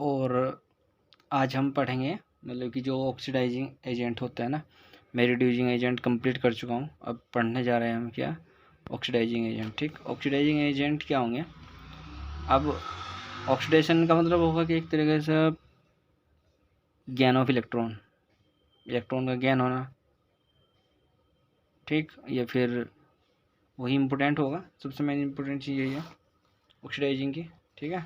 और आज हम पढ़ेंगे मतलब कि जो ऑक्सीडाइजिंग एजेंट होता है ना। मैं रिड्यूसिंग एजेंट कंप्लीट कर चुका हूँ, अब पढ़ने जा रहे हैं हम क्या, ऑक्सीडाइजिंग एजेंट। ठीक, ऑक्सीडाइजिंग एजेंट क्या होंगे। अब ऑक्सीडेशन का मतलब होगा कि एक तरीके से गेन ऑफ इलेक्ट्रॉन, इलेक्ट्रॉन का गेन होना, ठीक, या फिर वही इम्पोर्टेंट होगा। सबसे मेन इम्पोर्टेंट चीज़ यही है ऑक्सीडाइजिंग की। ठीक है,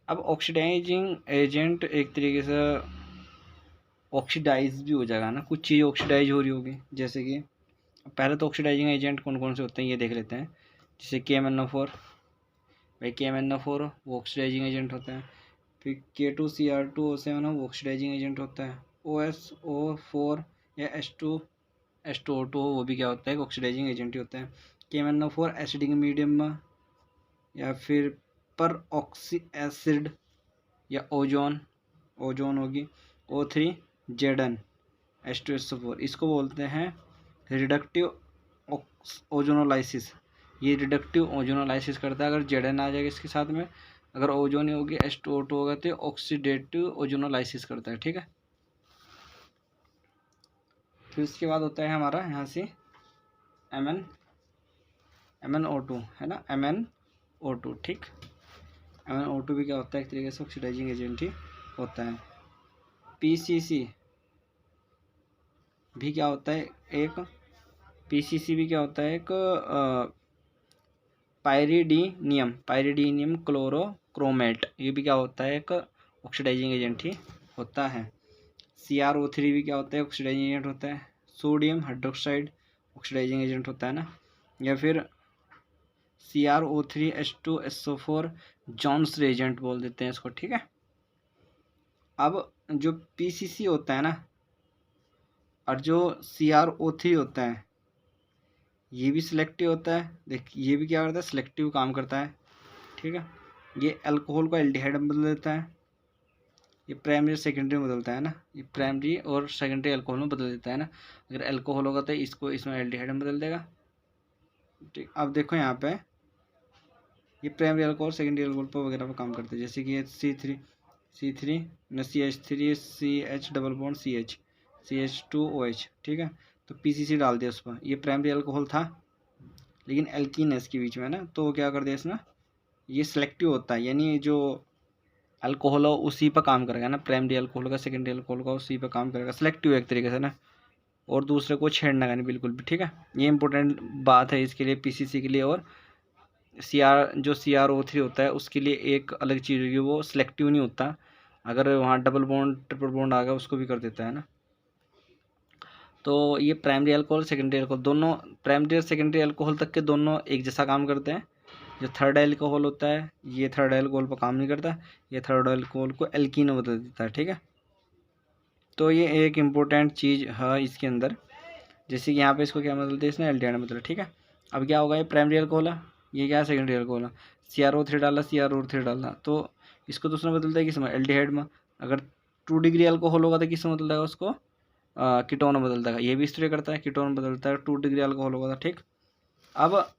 अब ऑक्सीडाइजिंग एजेंट एक तरीके से ऑक्सीडाइज भी हो जाएगा ना, कुछ चीज़ ऑक्सीडाइज हो रही होगी। जैसे कि पहले तो ऑक्सीडाइजिंग एजेंट कौन कौन से होते हैं ये देख लेते हैं। जैसे KMnO4, भाई KMnO4 वो ऑक्सीडाइजिंग एजेंट होता है। फिर K2Cr2O7 वो ऑक्सीडाइजिंग एजेंट होता है। OSO4 या H2O2 वो भी क्या होता है, ऑक्सीडाइजिंग एजेंट ही होता है। KMnO4 एसिडिक मीडियम में, या फिर पर ऑक्सी एसिड या ओजोन होगी। O3 Zn H2SO4 इसको बोलते हैं रिडक्टिव ओजोनोलाइसिस। ये रिडक्टिव ओजोनोलाइसिस करता है अगर Zn आ जाएगा इसके साथ में। अगर ओजोन होगी H2O2 होगा तो ऑक्सीडेटिव ओजोनोलाइसिस करता है। ठीक है, फिर उसके बाद होता है हमारा यहाँ से MnO2 है ना, MnO2। ठीक, MnO2 भी क्या होता है, एक तरीके से ऑक्सीडाइजिंग एजेंट ही होता है। PCC भी क्या होता है, एक PCC भी क्या होता है, एक पायरिडीनियम क्लोरोक्रोमेट, ये भी क्या होता है, एक ऑक्सीडाइजिंग एजेंट ही होता है। CrO3 भी क्या होता है, ऑक्सीडाइजिंग एजेंट होता है। सोडियम हाइड्रोक्साइड ऑक्सीडाइजिंग एजेंट होता है ना, या फिर CrO3H2SO4 जॉन्स रिएजेंट बोल देते हैं इसको। ठीक है, अब जो PCC होता है ना और जो CrO3 होता है ये भी सिलेक्टिव होता है। देख, ये भी क्या करता है, सिलेक्टिव काम करता है। ठीक है, ये अल्कोहल को एल्डिहाइड में बदल देता है। ये प्राइमरी सेकेंडरी में बदलता है ना, ये प्राइमरी और सेकेंडरी अल्कोहल में बदल देता है ना। अगर अल्कोहल होगा तो इसको इसमें एल्डिहाइड में बदल देगा। ठीक, अब देखो यहाँ पे ये प्राइमरी अल्कोहल सेकेंडरी अल्कोहल पर वगैरह पर काम करते हैं। जैसे कि ये C3 न CH3 CH double bond CH2OH। ठीक है, तो PCC डाल दिया उस पर। ये प्राइमरी अल्कोहल था लेकिन एल्कीन है इसके बीच में ना, तो क्या कर दिया इसने, ये सिलेक्टिव होता है, यानी जो अल्कोहल हो उसी पर काम करेगा ना, प्राइमरी अल्कोहल का सेकेंडरी अल्कोहल का उसी पर काम करेगा, सिलेक्टिव एक तरीके से ना, और दूसरे को छेड़ना का नहीं बिल्कुल भी। ठीक है, ये इंपॉर्टेंट बात है इसके लिए, PCC के लिए। और जो CrO3 होता है उसके लिए एक अलग चीज़ होगी, वो सिलेक्टिव नहीं होता। अगर वहाँ डबल बॉन्ड ट्रिपल बॉन्ड आ गया उसको भी कर देता है ना। तो ये प्राइमरी अल्कोहल सेकेंडरी अल्कोहल दोनों, प्राइमरी और सेकेंडरी अल्कोहल तक के दोनों एक जैसा काम करते हैं। जो थर्ड अल्कोहल होता है ये थर्ड अल्कोहल पर काम नहीं करता, ये थर्ड अल्कोहल को एल्कीन में बदल देता है। ठीक है, तो ये एक इम्पोर्टेंट चीज़ है इसके अंदर। जैसे कि यहाँ पे इसको क्या बदलते हैं, इसने एल्डिहाइड में बदला। ठीक है, अब क्या होगा, ये प्राइमरी अल्कोहल है, ये क्या है, सेकेंडरी अल्कोहल है। CrO3 डाला, CrO3 डाला, तो इसको दूसरा बदलता है किसमें, एल्डिहाइड में। अगर 2 डिग्री अल्कोहल होगा तो किसमें बदलता है, उसको कीटोन में बदलता है। ये भी इस तरह करता है, कीटोन में बदलता है 2 डिग्री अल्कोहल होगा तो। ठीक, अब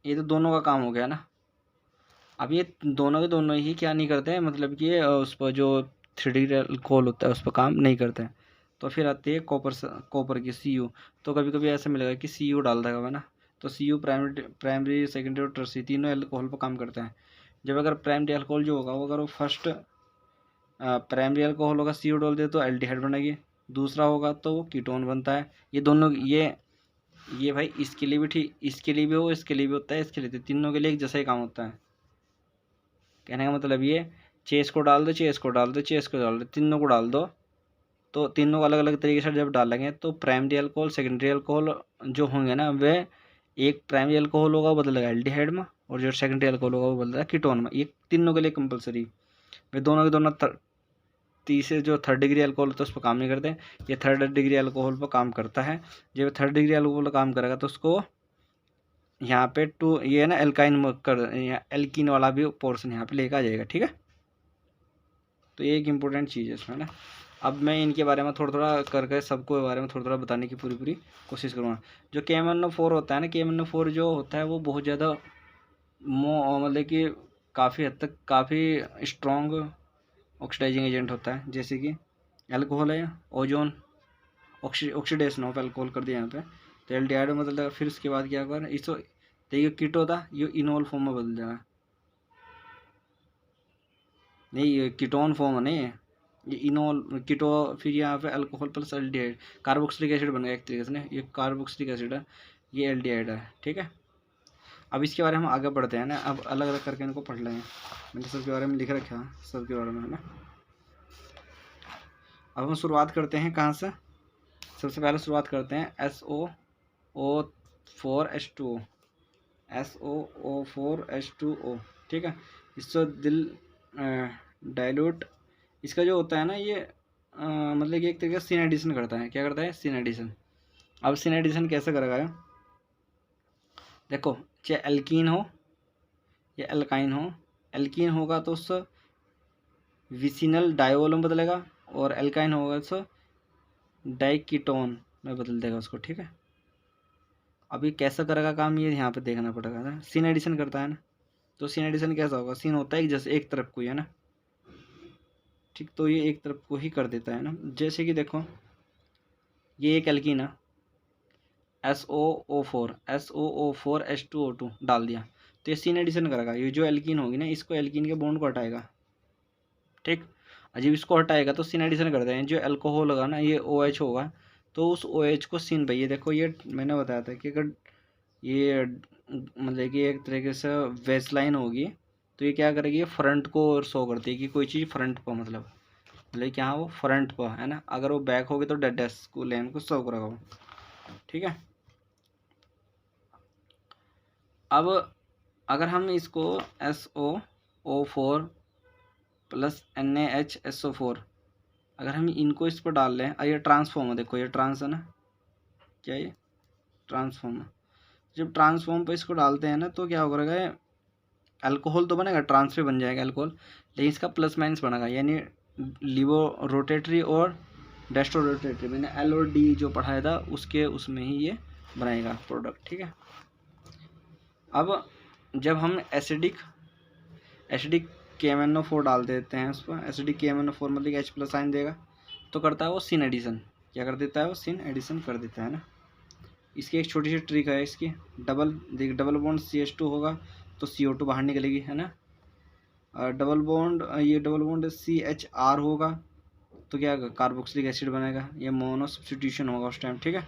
ये तो दोनों का काम हो गया ना। अब ये दोनों के दोनों ही क्या नहीं करते हैं, मतलब कि उस पर जो 3 डिग्री अल्कोहल होता है उस पर काम नहीं करते हैं। तो फिर आती है कॉपर की Cu। तो कभी कभी ऐसा मिलेगा कि Cu डाल देगा ना, तो Cu प्राइमरी सेकेंडरी और टर्सरी तीनों अल्कोहल पर काम करता है। जब अगर प्राइमरी अल्कोहल जो होगा वो अगर वो फर्स्ट प्राइमरी अल्कोहल होगा Cu डाल दे तो एल्डिहाइड बनेगी, दूसरा होगा तो वो कीटोन बनता है। ये दोनों ये भाई इसके लिए भी ठीक, इसके लिए भी हो, इसके लिए भी होता है, इसके लिए, तीनों के लिए एक जैसा ही काम होता है। कहने का मतलब ये, चेस को डाल दो, चेस को डाल दो, चेस को डाल दो, तीनों को डाल दो, तो तीनों को अलग अलग तरीके से जब डालेंगे तो प्राइमरी अल्कोहल सेकेंडरी अल्कोहल जो होंगे ना, वे एक प्राइमरी अल्कोहल होगा वो बदलेगा एल्डिहाइड में, और जो सेकेंडरी अल्कोहल होगा वो बदलेगा कीटोन में। ये तीनों के लिए कंपलसरी। वे दोनों के दोनों तीसरे जो थर्ड डिग्री अल्कोहल होता है उस पर काम नहीं करते। ये थर्ड डिग्री अल्कोहल पर काम करता है। जब थर्ड डिग्री अल्कोहल काम करेगा तो उसको यहाँ पे ये ना एल्काइन कर, एल्कीन वाला भी पोर्शन यहाँ पे लेकर आ जाएगा। ठीक है, तो ये एक इम्पोर्टेंट चीज़ है इसमें ना। अब मैं इनके बारे में थोड़ा थोड़ा करके सबको बारे में थोड़ा थोड़ा बताने की पूरी कोशिश करूँगा। जो KMnO4 होता है ना, KMnO4 जो होता है वो बहुत ज़्यादा मतलब कि काफ़ी हद तक काफ़ी स्ट्रॉन्ग ऑक्सीडाइजिंग एजेंट होता है, जैसे कि अल्कोहल है, ओजोन ऑक्सीडेशन ऑफ अल्कोहल कर दिया यहाँ पे, तो एल्डिहाइड में बदल जाएगा। फिर उसके बाद क्या होगा, इसको देखिए कीटो था, ये इनोल फॉर्म में बदल जाएगा। नहीं, ये कीटोन फॉर्म नहीं है, ये इनोल कीटो, फिर यहाँ पे alcohol plus aldehyde carboxylic acid बन गया एक तरीके से ना, ये कार्बोक्सिलिक एसिड है, ये एल्डिहाइड है, ठीक है। अब इसके बारे में हम आगे बढ़ते हैं ना, अब अलग अलग करके इनको पढ़ लेंगे, मैंने सबके बारे में लिख रखा है, सबके बारे में है ना। अब हम शुरुआत करते हैं कहाँ से, सबसे पहले शुरुआत करते हैं SOO4H2O, SOO4H2O, ठीक है। इससे दिल डाइल्यूट, इसका जो होता है ना ये मतलब कि एक तरीके से सीन एडिशन करता है, क्या करता है, सीन एडिशन। अब सीन एडिशन कैसे करेगा, देखो, चाहे एल्कीन हो या एल्काइन हो, एल्कीन होगा तो उससे विसिनल डायोल में बदलेगा, और एल्काइन होगा तो डाइकीटोन में बदल देगा उसको, ठीक है। अभी कैसा करेगा काम, ये यहाँ पे देखना पड़ेगा ना, सीन एडिशन करता है ना, तो सीन एडिशन कैसा होगा, सीन होता है जैसे एक तरफ को ही है ना, ठीक, तो ये एक तरफ को ही कर देता है ना। जैसे कि देखो, ये एक एल्कीन है, SOO4H2O2 डाल दिया, तो ये सीन एडिशन करेगा, ये जो एल्कीन होगी ना, इसको एल्कीन के बॉन्ड को हटाएगा, ठीक। जब इसको हटाएगा तो सीन एडिशन करते हैं, जो अल्कोहल होगा ना, ये OH होगा, तो उस OH को सीन, भाई ये देखो, ये मैंने बताया था कि अगर ये मतलब कि एक तरीके से वेस्ट लाइन होगी, तो ये क्या करेगी, ये फ्रंट को शो करती है कि कोई चीज़ फ्रंट पर, मतलब क्या वो फ्रंट पर है ना, अगर वो बैक होगी तो डेड को लाइन को शो करेगा वो, ठीक है। अब अगर हम इसको SOO4 प्लस NaHSO4, अगर हम इनको इस पर डाल लें, ये ट्रांसफॉर्म है, देखो ये ट्रांस है ना, क्या ये ट्रांसफॉर्म है। जब ट्रांसफॉर्म पे इसको डालते हैं ना, तो क्या होगा, अल्कोहल तो बनेगा, ट्रांस पे बन जाएगा अल्कोहल, लेकिन इसका प्लस माइनस बनेगा, यानी लिवो रोटेटरी और डेस्ट्रो रोटेटरी, मैंने L और D जो पढ़ाया था उसके उसमें ही ये बनाएगा प्रोडक्ट, ठीक है। अब जब हम एसिडिक KMnO4 डाल देते हैं उस पर, एसिडिक KMnO4 मतलब कि H+ साइन देगा, तो करता है वो सीन एडिशन, क्या कर देता है वो सीन एडिशन कर देता है ना। इसकी एक छोटी सी ट्रिक है, इसकी डबल बॉन्ड CH2 होगा तो CO2 बाहर निकलेगी, है ना। और डबल बॉन्ड CHR होगा तो क्या कार्बोक्सिलिक एसिड बनेगा, ये मोनो सब्स्टिट्यूशन होगा उस टाइम, ठीक है।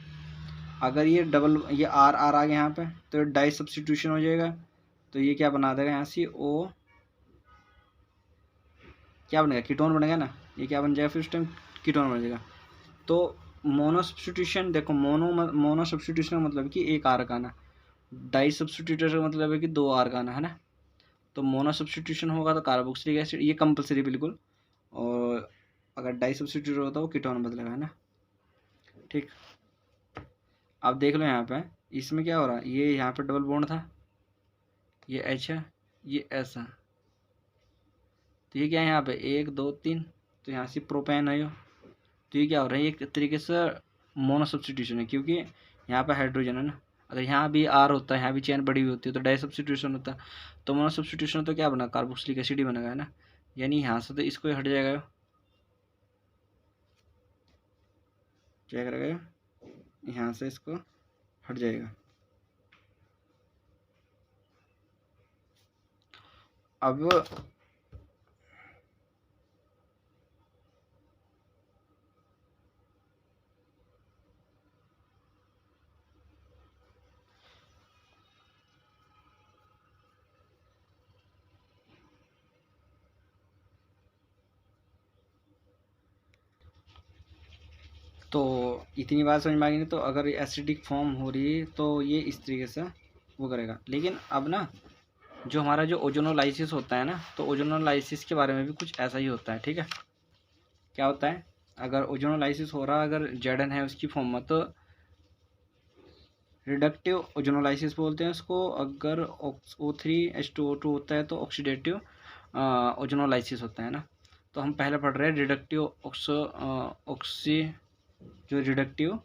अगर ये R आ गया यहाँ पे, तो डाई सब्स्टिट्यूशन हो जाएगा, तो ये क्या बना देगा यहाँ से, O क्या बनेगा, कीटोन बनेगा ना, ये क्या बन जाएगा फिर उस टाइम, कीटोन बन जाएगा। तो मोनो सब्स्टिट्यूशन, देखो मोनो सब्स्टिट्यूशन का मतलब कि एक R का आना, डाई सब्स्टिट्यूशन का मतलब है कि 2 R का आना, है ना। तो मोनो सब्स्टिट्यूशन होगा तो कार्बोक्सिलिक एसिड, ये कंपलसरी बिल्कुल, और अगर डाई सब्स्टिट्यूट होता है वो कीटोन बदलेगा, है ना, ठीक। अब देख लो यहाँ पे, इसमें क्या हो रहा है, ये यहाँ पे डबल बॉन्ड था, ये H है, ये S है, तो ये क्या है यहाँ पे 1 2 3, तो यहाँ से प्रोपेन है, तो ये क्या हो रहा है, एक तरीके से मोनो सब्स्टिट्यूशन है, क्योंकि यहाँ पे हाइड्रोजन है ना। अगर यहाँ भी R होता है, यहाँ भी चेन बड़ी हुई होती है, तो डाई सब्स्टिट्यूशन होता है, तो मोनो सब्स्टिट्यूशन तो क्या बना, कार्बोक्सिलिक एसिड ही बनेगा, है ना। यानी यहाँ से तो इसको हट जाएगा, क्या करेगा, यहाँ से इसको हट जाएगा। अब तो इतनी बात समझ में आ गई, नहीं तो अगर एसिडिक फॉर्म हो रही है तो ये इस तरीके से वो करेगा। लेकिन अब ना, जो हमारा जो ओजोनोलाइसिस होता है ना, तो ओजोनोलाइसिस के बारे में भी कुछ ऐसा ही होता है, ठीक है। क्या होता है, अगर ओजोनोलाइसिस हो रहा है, अगर Zn है उसकी फॉर्म में, तो रिडक्टिव ओजोनोलाइसिस बोलते हैं उसको। अगर O3H2O2 होता है तो ऑक्सीडेटिव ओजोनोलाइसिस होता है ना। तो हम पहले पढ़ रहे हैं रिडक्टिव जो रिडक्टिव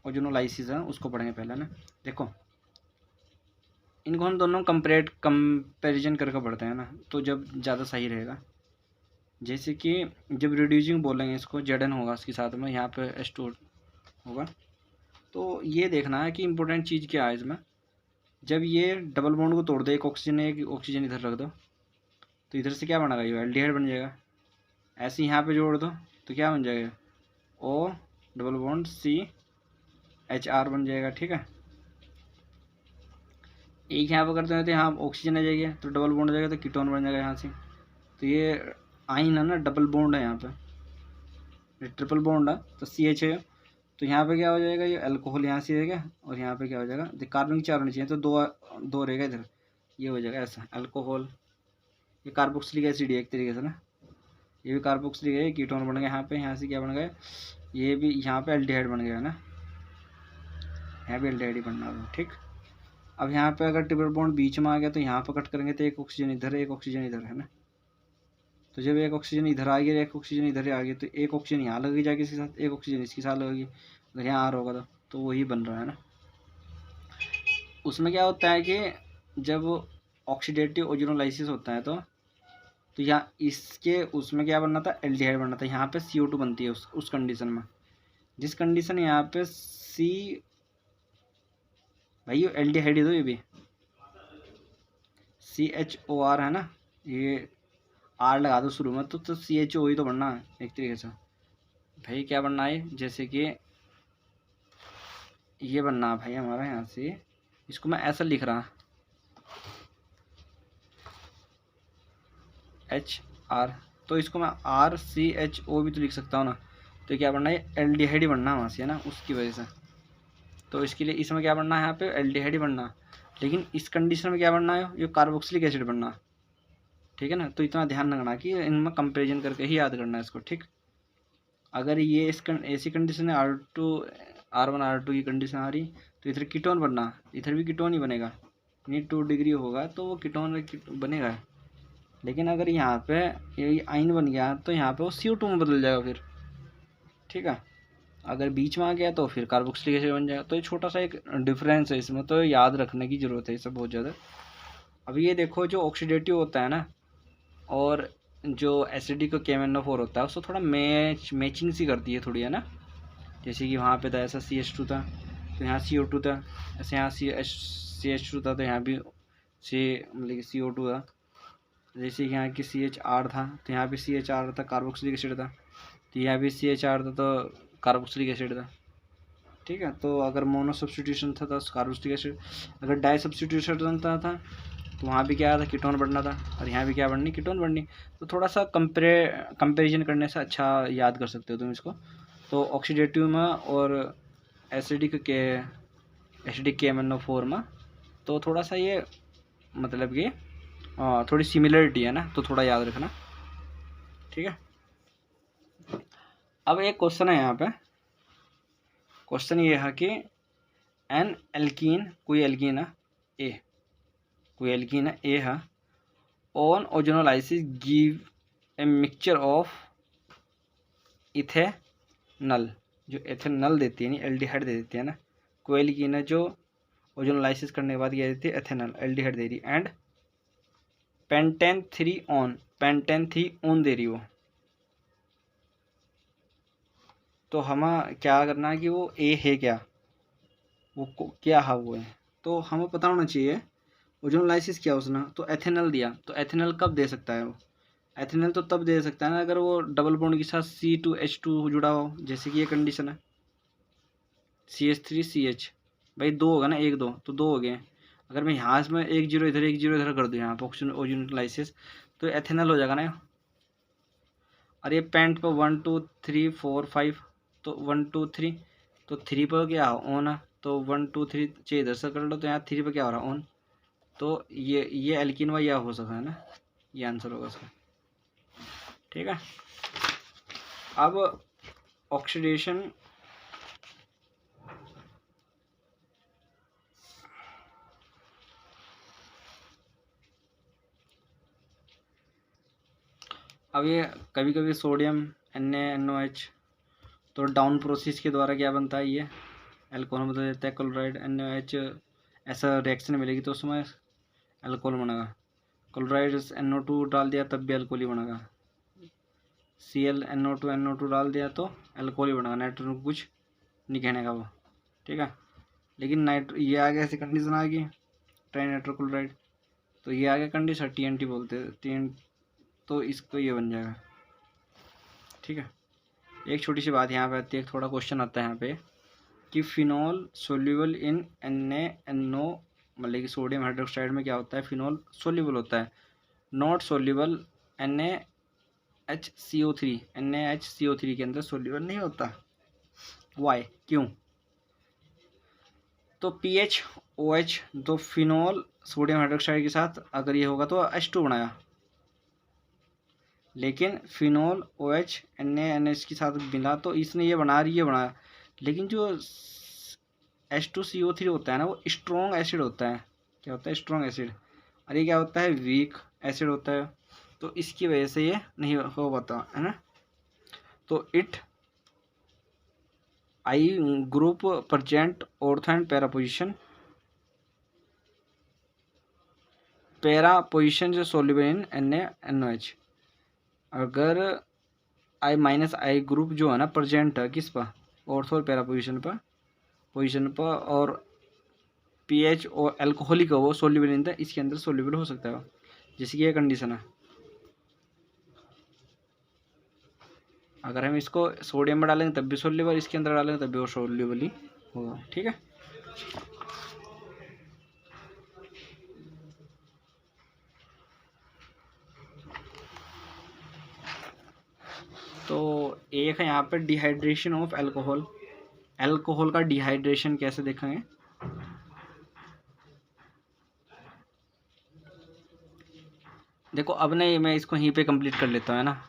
ओजोनोलाइसिस है उसको पढ़ेंगे पहले ना। देखो, इनको हम दोनों कंपैरिजन करके पढ़ते हैं ना, तो जब ज़्यादा सही रहेगा। जैसे कि जब रिड्यूसिंग बोलेंगे इसको Zn होगा इसके साथ में, यहाँ पे H2 होगा। तो ये देखना है कि इम्पोर्टेंट चीज़ क्या है इसमें। जब ये डबल बॉन्ड को तोड़ दो, एक ऑक्सीजन इधर रख दो, तो इधर से क्या बनेगा, ये एल्डिहाइड बन जाएगा। ऐसे यहाँ पे जोड़ दो तो क्या बन जाएगा, O डबल बॉन्ड CHR बन जाएगा। ठीक है, एक यहाँ पर करते हैं तो यहाँ ऑक्सीजन आ जाएगी, तो डबल बॉन्ड हो जाएगा, तो कीटोन बन जाएगा यहाँ से। तो ये आइन है ना, डबल बॉन्ड है यहाँ पे, ये ट्रिपल बॉन्ड है तो CH है। तो यहाँ पे क्या हो जाएगा, ये अल्कोहल यहाँ से रहेगा, और यहाँ पे क्या हो जाएगा, कार्बन की 4 होनी चाहिए, तो दो रहेगा इधर, ये हो जाएगा ऐसा अल्कोहल। ये कार्बोक्सिलिक एसिड है एक तरीके से ना, ये भी कार्बोक्सिलिक है, कीटोन बन गया यहाँ पे। यहाँ से क्या बन गया, ये भी यहाँ पे एल्डिहाइड बन गया ना, यहाँ भी एल्डिहाइड ही बनना है। ठीक, अब यहाँ पे अगर ट्रिपल बॉन्ड बीच में आ गया तो यहाँ पर कट करेंगे तो एक ऑक्सीजन इधर है, एक ऑक्सीजन इधर है ना। तो जब एक ऑक्सीजन इधर आ गया, एक ऑक्सीजन इधर आ गया, तो एक ऑक्सीजन यहाँ लगेगी जाके इसके साथ, एक ऑक्सीजन इसके साथ लगेगी, अगर यहाँ आर होगा तो वही बन रहा है ना। उसमें क्या होता है कि जब ऑक्सीडेटिव ओजोनोलाइसिस होता है तो यहाँ इसके उसमें क्या बनना था, एल्डिहाइड बनना था। यहाँ पे CO2 बनती है उस कंडीशन में, जिस कंडीशन यहाँ पे भाई एल्डिहाइड ही, तो ये भी CHOR है ना, ये R लगा दो शुरू में, तो CHO ही तो बनना है एक तरीके से। भाई क्या बनना है, जैसे कि ये बनना है भाई हमारा, यहाँ से इसको मैं ऐसा लिख रहा HR, तो इसको मैं RCHO भी तो लिख सकता हूँ ना। तो क्या बनना है, एल्डिहाइड ही बनना है वहाँ से, है ना, उसकी वजह से। तो इसके लिए इसमें क्या बनना है, यहाँ पे एल्डिहाइड ही बनना है। लेकिन इस कंडीशन में क्या बनना है, ये कार्बोक्सिलिक एसिड बनना है। ठीक है ना, तो इतना ध्यान रखना कि इनमें कंपेरिजन करके ही याद करना है इसको। ठीक, अगर ये ऐसी कंडीशन है R1 R2 की कंडीशन आ रही, तो इधर कीटोन बनना, इधर भी कीटोन ही बनेगा, नहीं 2 डिग्री होगा तो वो कीटोन बनेगा। लेकिन अगर यहाँ पे ये आइन बन गया तो यहाँ पे वो CO2 में बदल जाएगा फिर। ठीक है, अगर बीच में आ गया तो फिर कार्बोक्सिलिक एसिड बन जाएगा। तो ये छोटा सा एक डिफरेंस है इसमें, तो याद रखने की ज़रूरत है इसे बहुत ज़्यादा। अब ये देखो, जो ऑक्सीडेटिव होता है ना और जो एसिडिक KMnO4 होता है, उसको थोड़ा मैचिंग सी करती है थोड़ी, है ना। जैसे कि वहाँ पे था ऐसा CH2 था, तो यहाँ CO2 था, ऐसे यहाँ CH2 था, तो यहाँ भी मतलब CO2 था। जैसे कि यहाँ की CHR था, तो यहाँ भी CHR था, कार्बोक्सिलिक एसिड था, तो यहाँ भी CHR था, तो कार्बोक्सिलिक एसिड था। ठीक है, तो अगर मोनो सब्स्टिट्यूशन था तो कार्बोक्सिलिक एसिड, अगर डाई सब्स्टिट्यूशन था तो वहाँ भी क्या था, कीटोन बढ़ना था, और यहाँ भी क्या बढ़नी, कीटोन बढ़नी। तो थोड़ा सा कंपेरिजन करने से अच्छा याद कर सकते हो तुम इसको। तो ऑक्सीडेटिव में और एसिडिक KMnO4 में तो थोड़ा सा ये मतलब कि थोड़ी सिमिलरिटी है ना, तो थोड़ा याद रखना। ठीक है, अब एक क्वेश्चन है यहाँ पे। क्वेश्चन ये है कि एन एल्कीन, कोई एल्कीन है ए है, on ozonolysis give a mixture of ethanal, जो एथेनल देती है, नहीं एल्डिहाइड दे देती है ना। कोई एल्कीन है जो ओजोनोलाइसिस करने के बाद क्या देती है, एथेनल एल्डिहाइड दे रही, एंड पेंटेन 3 ऑन दे रही वो। तो हमें क्या करना है कि वो ए है क्या, वो क्या है वो है, तो हमें पता होना चाहिए ओजोनोलाइसिस क्या उसने। तो एथेनल दिया, तो एथेनल कब दे सकता है वो, एथेनल तो तब दे सकता है ना अगर वो डबल बॉन्ड के साथ C2H2 जुड़ा हो, जैसे कि ये कंडीशन है CH3CH, भाई 2 होगा ना, 1 2 तो 2 हो गए। अगर मैं यहाँ में 1 0 इधर 1 0 इधर कर दूँ यहाँ पर ओजोनोलाइसिस, तो एथेनल हो जाएगा ना। और ये पेंट पर 1 2 3 4 5, तो 1 2 3, तो 3 पर क्या ऑन है, तो 1 2 3 चाहिए इधर से कर लो, तो यहाँ 3 पर क्या हो रहा है, ऑन। तो ये एल्कीन व यह हो सकता है ना, ये आंसर होगा इसका। ठीक है, अब ऑक्सीडेशन, अब ये कभी कभी सोडियम NaNOH, तो डाउन प्रोसेस के द्वारा क्या बनता है, ये एल्कोहल बदल देता है क्लोराइड NaOH ऐसा रिएक्शन मिलेगी तो उसमें अल्कोहल बनेगा। क्लोराइड NO2 डाल दिया तब भी अल्कोहल ही बनेगा। Cl NO2 डाल दिया तो अल्कोहल ही बनेगा, नाइट्रोजन को कुछ नहीं कहने का वो, ठीक है। लेकिन ये आ गया, ऐसी कंडीशन आ गई ट्राइनाइट्रोक्लोराइड, तो ये आ गया कंडीशन TNT बोलते हैं, तो इसको ये बन जाएगा, ठीक है। एक छोटी सी बात यहाँ पे आती है, थोड़ा क्वेश्चन आता है यहाँ पे कि फिनॉल सोल्यूबल इन NaNO, मतलब कि सोडियम हाइड्रोक्साइड में क्या होता है, फिनॉल सोल्यूबल होता है, नॉट सोल्यूबल NaHCO3 के अंदर सोल्यूबल नहीं होता। वाई, क्यों? तो pH OH तो फिनॉल सोडियम हाइड्रोक्साइड के साथ अगर ये होगा तो H2 बनाया, लेकिन फिनॉल OH NaNH के साथ मिला तो इसने ये बनाया, लेकिन जो H2CO3 होता है ना, वो स्ट्रॉन्ग एसिड होता है। क्या होता है? Strong acid. और ये क्या होता है? वीक एसिड होता है। तो इसकी वजह से ये नहीं हो पाता है ना। तो it I group present ortho and para position जो सोल्यूबल इन NaNOH। अगर I- ग्रुप जो है ना प्रेजेंट है किस पर? ऑर्थ और पैरा पोजिशन पर, और pH और अल्कोहलिक वो सोल्यूबल इन था, इसके अंदर सोल्यूबल हो सकता है, जैसे कि ये कंडीशन है। अगर हम इसको सोडियम में डालेंगे तब भी सोल्यूबल, इसके अंदर डालेंगे तब भी वो सोल्यूबल ही होगा, ठीक है। तो एक है यहाँ पे डिहाइड्रेशन ऑफ अल्कोहल का डिहाइड्रेशन कैसे देखेंगे। देखो अब नहीं, मैं इसको यहीं पे कंप्लीट कर लेता हूँ, है ना।